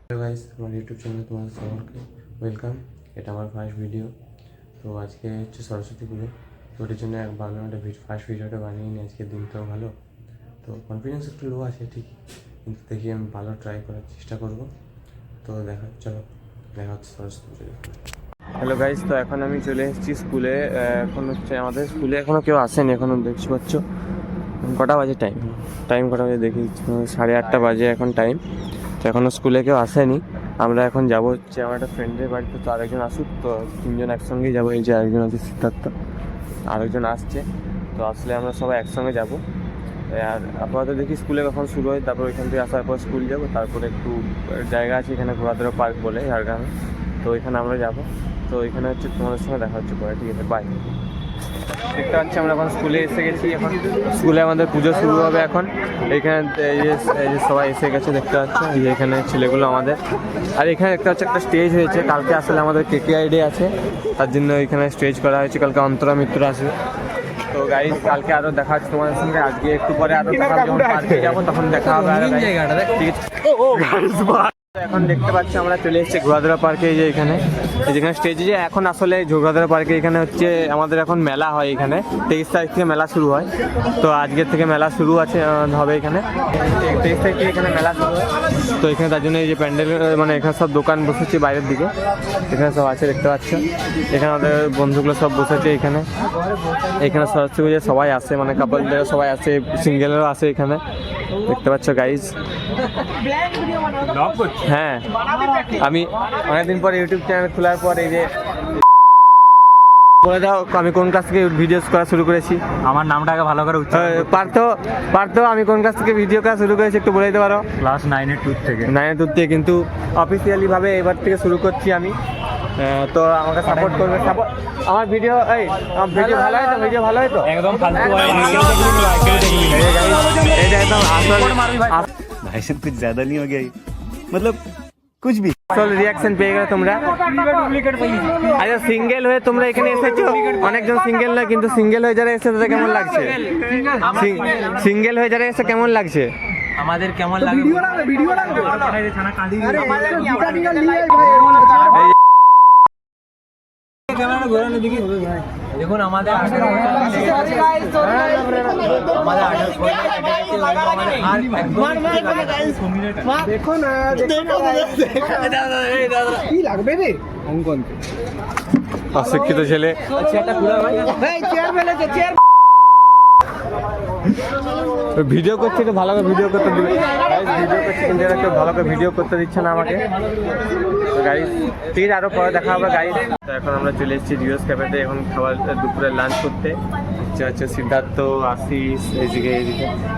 Hello guys, আমার YouTube চ্যানেলে তোমাদের সকলকে ওয়েলকাম। এটা আমার ফার্স্ট ভিডিও। তো আজকে হচ্ছে সরস্বতী পুজো, তো ওটার জন্য ভাবলাম একটা ফার্স্ট ভিডিওটা বানিয়ে নিই। আজকের দিনটাও ভালো, তো কনফিডেন্স একটু লো আছে ঠিকই, কিন্তু দেখি আমি ভালো ট্রাই করার চেষ্টা করব। তো দেখা হচ্ছে সরস্বতী পুজো। হ্যালো গাইস, তো এখন আমি চলে এসেছি স্কুলে। এখন হচ্ছে আমাদের স্কুলে এখনও কেউ আসেনি, এখনও দেখতে পাচ্ছ। কটা বাজে টাইম কটা বাজে দেখি, 8:30 বাজে এখন টাইম। তো এখনও স্কুলে কেউ আসেনি। আমরা এখন যাবো হচ্ছে আমার একটা ফ্রেন্ডের বাড়িতে, তো আরেকজন আসুক, তো 3জন একসঙ্গেই যাবো। এই যে আরেকজন আছে সিদ্ধার্থ, আরেকজন আসছে, তো আসলে আমরা সবাই একসঙ্গে যাবো। আর আপাতত দেখি স্কুলে কখন শুরু হয়, তারপর ওইখান থেকে আসার পর স্কুল যাবো। তারপরে একটু জায়গা আছে এখানে, ঘোরাধরা পার্ক বলে ঝাড়গ্রামে, তো ওইখানে আমরা যাবো। তো ওইখানে হচ্ছে তোমাদের সঙ্গে দেখা হচ্ছে পরে, ঠিক আছে, বাই। দেখতে পাচ্ছি আমরা এখন স্কুলে এসে গেছি। এখন স্কুলে আমাদের পুজো শুরু হবে এখন। এইখানে এই যে সবাই এসে গেছে, দেখতে পাচ্ছ, এই যে এখানে ছেলেগুলো আমাদের। আর এখানে দেখতে পাচ্ছি একটা স্টেজ হয়েছে। কালকে আসলে আমাদের KKI ডে আছে, তার জন্য এখানে স্টেজ করা হয়েছে। কালকে অন্তরা মিত্র আসবে। তো গাইস, কালকে আরও দেখা হচ্ছে তোমাদের সঙ্গে। আজকে একটু পরে আরও যখন পার্কে যাবো তখন দেখা হবে। ঠিক আছে, এখন দেখতে পাচ্ছি আমরা চলে এসেছি ঘোরাধরা পার্কে। যে এখানে যেখানে স্টেজে, যে এখন আসলে ঘোরাধরা পার্কে এখানে হচ্ছে আমাদের এখন মেলা হয়। এখানে 23 তারিখ থেকে মেলা শুরু হয়। তো আজকের থেকে মেলা শুরু হবে এখানে 23 তারিখ থেকে এখানে মেলা শুরু হয়। তো এখানে তার জন্য এই যে প্যান্ডেল, মানে এখানে সব দোকান বসেছে বাইরের দিকে, এখানে সব আছে দেখতে পাচ্ছ। এখানে আমাদের বন্ধুগুলো সব বসেছে এখানে। এখানে সরস্বতী পুজো সবাই আসে, মানে কাপলদেরও সবাই আসে, সিঙ্গেলেরও আসে এখানে, দেখতে পাচ্ছ গাইজ। হ্যাঁ, আমি অনেকদিন পর ইউটিউব চ্যানেল খোলার পর এই যে বলে দাও আমি কোন কাছ থেকে ভিডিওস করা শুরু করেছি। আমার নামটাকে ভালো করে পারতো আমি কোন কাছ থেকে ভিডিও করা শুরু করেছি একটু বলে দিতে পারো? ক্লাস 9-এর টুর থেকে। কিন্তু অফিসিয়ালি ভাবে এবার থেকে শুরু করছি আমি। তো আমাকে সাপোর্ট করবে। আমার ভিডিও ভালো হয় তো? ভিডিও ভালো হয় তো? একদম ফালতু হয়, এটা একদম भाई साहब कुछ ज्यादा नहीं हो गया ये? मतलब कुछ भी আসল রিয়াকশন পেয়ে গেলে তোমরা। আচ্ছা, সিঙ্গেল হয়ে তোমরা এখানে এসেছো, অনেকজন সিঙ্গেল নয়, কিন্তু সিঙ্গেল হয়ে যারা এসেছে তাদের কেমন লাগছে? সিঙ্গেল হয়ে যারা এসে কেমন লাগছে? আমাদের কেমন লাগে? দেখুন আমাদের অশিক্ষিত ছেলে। ভিডিও করছে, একটু ভালো করে ভিডিও করতে দিবে। ভিডিও করছে কিন্তু একটু ভালো করে ভিডিও করতে দিচ্ছে না আমাকে। গাইস ঠিক আছে, আরও পরে দেখা হবে গাইস। তো এখন আমরা চলে এসেছি রিওস ক্যাফেতে, এখন খাবার দুপুরে লাঞ্চ করতে। হচ্ছে সিদ্ধার্থ, আশিস, এইদিকে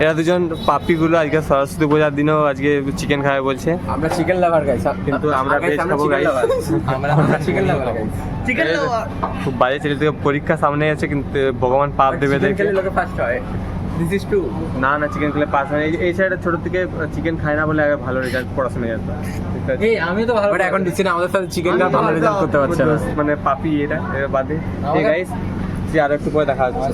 এরা দুজন পাপিগুলো আজকে সরস্বতী পূজার দিনও আজকে চিকেন খাবে বলছে। আমরা চিকেন লাভার গাইস, কিন্তু আমরা ভেজ খাবো গাইস। আমরা চিকেন লাভার গাইস। খুব বাজে ছেলে থেকে পরীক্ষা সামনে আছে, কিন্তু ভগবান পাপ দেবে দেখে। লোকে ফার্স্ট হয়। This is true. না চিকেন খেলে পাস হয়। এই সাইডে ছোট থেকে চিকেন খায় না বলে আগে ভালো রেজাল্ট পড়াশোনা যেত। এই আমি তো ভালো, বাট এখন দিচ্ছি না, আমাদের সাথে চিকেনটা ভালো রেজাল্ট করতে পারছে না, মানে পাপি এটা বাদে। ঠিক গাইস, আরো একটু পরে দেখা হচ্ছে।